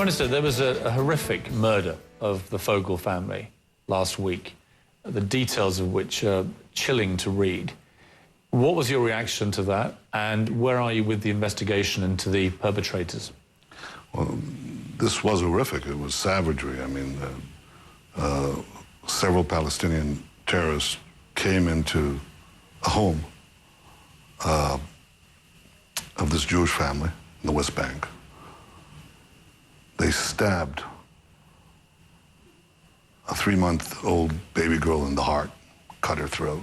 Minister, there was a horrific murder of the Fogel family last week, the details of which are chilling to read. What was your reaction to that, and where are you with the investigation into the perpetrators? Well, this was horrific. It was savagery. I mean, several Palestinian terrorists came into a home of this Jewish family in the West Bank. They stabbed a 3-month-old baby girl in the heart, cut her throat.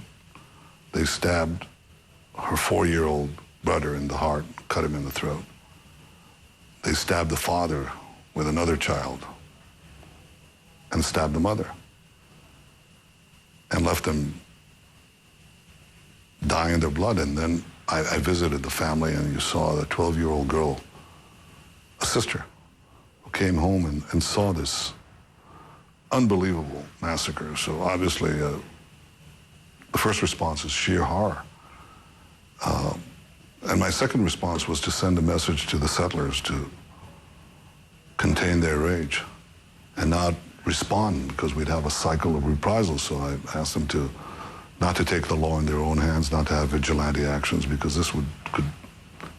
They stabbed her 4-year-old brother in the heart, cut him in the throat. They stabbed the father with another child and stabbed the mother and left them dying in their blood. And then I visited the family, and you saw the 12-year-old girl, a sister, who came home and saw this unbelievable massacre. So obviously, the first response is sheer horror. And my second response was to send a message to the settlers to contain their rage and not respond, because we'd have a cycle of reprisals. So I asked them to not to take the law in their own hands, not to have vigilante actions, because this could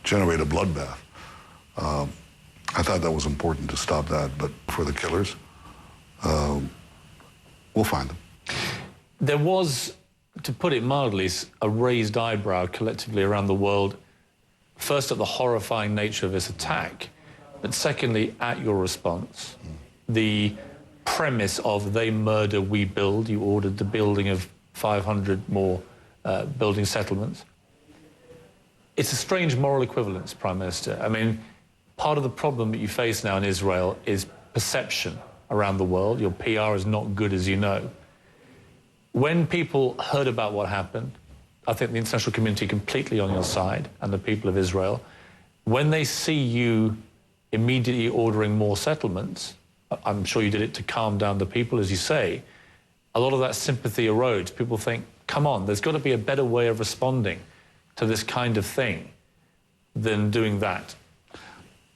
generate a bloodbath. I thought that was important to stop that, but for the killers, we'll find them. There was, to put it mildly, a raised eyebrow collectively around the world, first at the horrifying nature of this attack, but secondly at your response. The premise of they murder, we build. You ordered the building of 500 more building settlements. It's a strange moral equivalence, Prime Minister. I mean, part of the problem that you face now in Israel is perception around the world. Your PR is not good, as you know. When people heard about what happened, I think the international community completely on your side, and the people of Israel. When they see you immediately ordering more settlements, I'm sure you did it to calm down the people, as you say, a lot of that sympathy erodes. People think, come on, there's got to be a better way of responding to this kind of thing than doing that.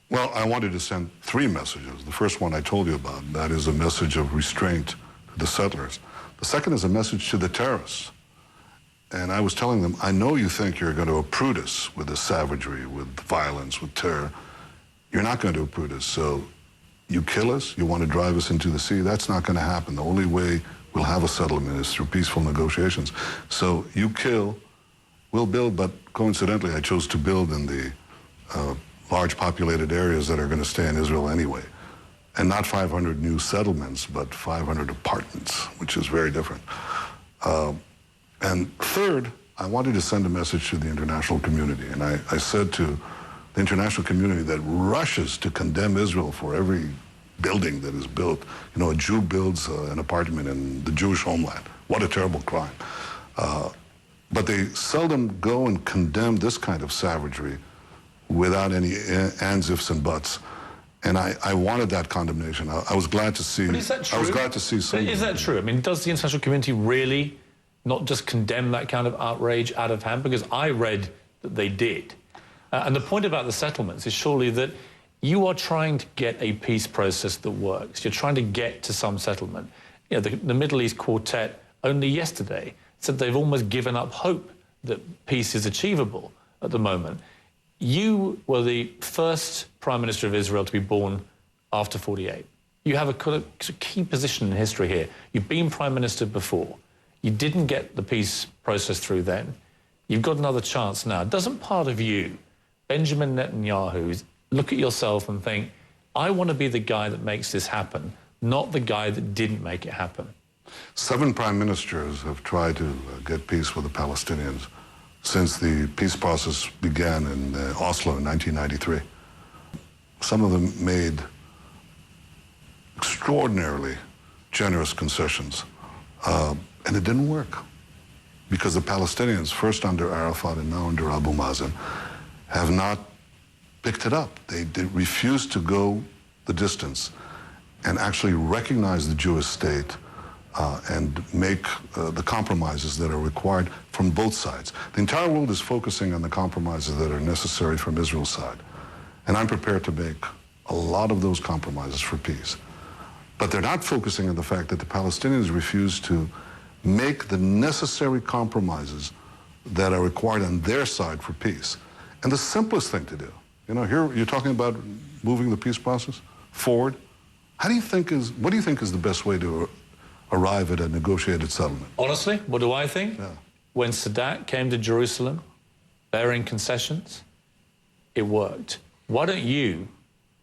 Well, I wanted to send 3 messages. The first one I told you about, that is a message of restraint to the settlers. The second is a message to the terrorists. And I was telling them, I know you think you're going to uproot us with this savagery, with violence, with terror. You're not going to uproot us. So you kill us, you want to drive us into the sea, that's not going to happen. The only way we'll have a settlement is through peaceful negotiations. So you kill, we'll build, but coincidentally I chose to build in the large populated areas that are going to stay in Israel anyway. And not 500 new settlements, but 500 apartments, which is very different. And third, I wanted to send a message to the international community. And I said to the international community that rushes to condemn Israel for every building that is built. You know, a Jew builds an apartment in the Jewish homeland. What a terrible crime. But they seldom go and condemn this kind of savagery without any ands, ifs, and buts. And I wanted that condemnation. I was glad to see. But is that true? I was glad to see some. Is that true? I mean, does the international community really not just condemn that kind of outrage out of hand? Because I read that they did. And the point about the settlements is surely that you are trying to get a peace process that works. You're trying to get to some settlement. You know, the Middle East Quartet only yesterday said they've almost given up hope that peace is achievable at the moment. You were the first Prime Minister of Israel to be born after 48. You have a key position in history here. You've been Prime Minister before. You didn't get the peace process through then. You've got another chance now. Doesn't part of you, Benjamin Netanyahu, look at yourself and think, I want to be the guy that makes this happen, not the guy that didn't make it happen? 7 prime ministers have tried to get peace with the Palestinians since the peace process began in Oslo in 1993. Some of them made extraordinarily generous concessions, and it didn't work because the Palestinians, first under Arafat and now under Abu Mazen, have not picked it up. They refused to go the distance and actually recognize the Jewish state and make the compromises that are required from both sides. The entire world is focusing on the compromises that are necessary from Israel's side. And I'm prepared to make a lot of those compromises for peace. But they're not focusing on the fact that the Palestinians refuse to make the necessary compromises that are required on their side for peace. And the simplest thing to do, you know, here you're talking about moving the peace process forward. What do you think is the best way to arrive at a negotiated settlement? Honestly, what do I think? Yeah. When Sadat came to Jerusalem, bearing concessions, it worked. Why don't you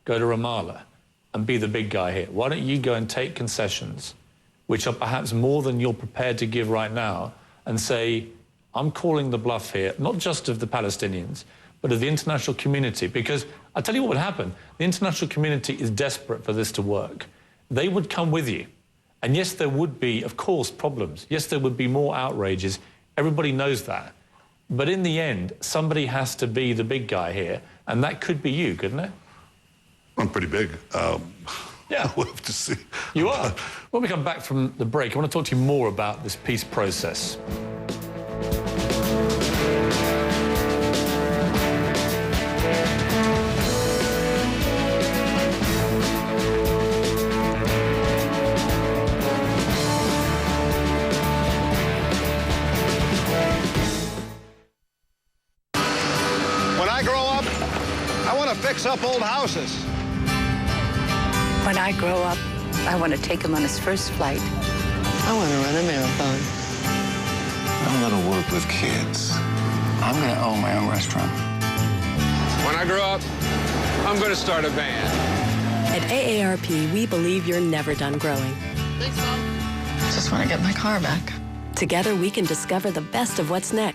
go to Ramallah and be the big guy here? Why don't you go and take concessions, which are perhaps more than you're prepared to give right now, and say, I'm calling the bluff here, not just of the Palestinians, but of the international community? Because I'll tell you what would happen. The international community is desperate for this to work. They would come with you. And yes, there would be, of course, problems. Yes, there would be more outrages. Everybody knows that. But in the end, somebody has to be the big guy here, and that could be you, couldn't it? I'm pretty big. Yeah. We'll have to see. You are. When we come back from the break, I want to talk to you more about this peace process. When I grow up, I want to fix up old houses. When I grow up, I want to take him on his first flight. I want to run a marathon. I'm going to work with kids. I'm going to own my own restaurant. When I grow up, I'm going to start a band. At AARP, we believe you're never done growing. Just want to get my car back. Together, we can discover the best of what's next.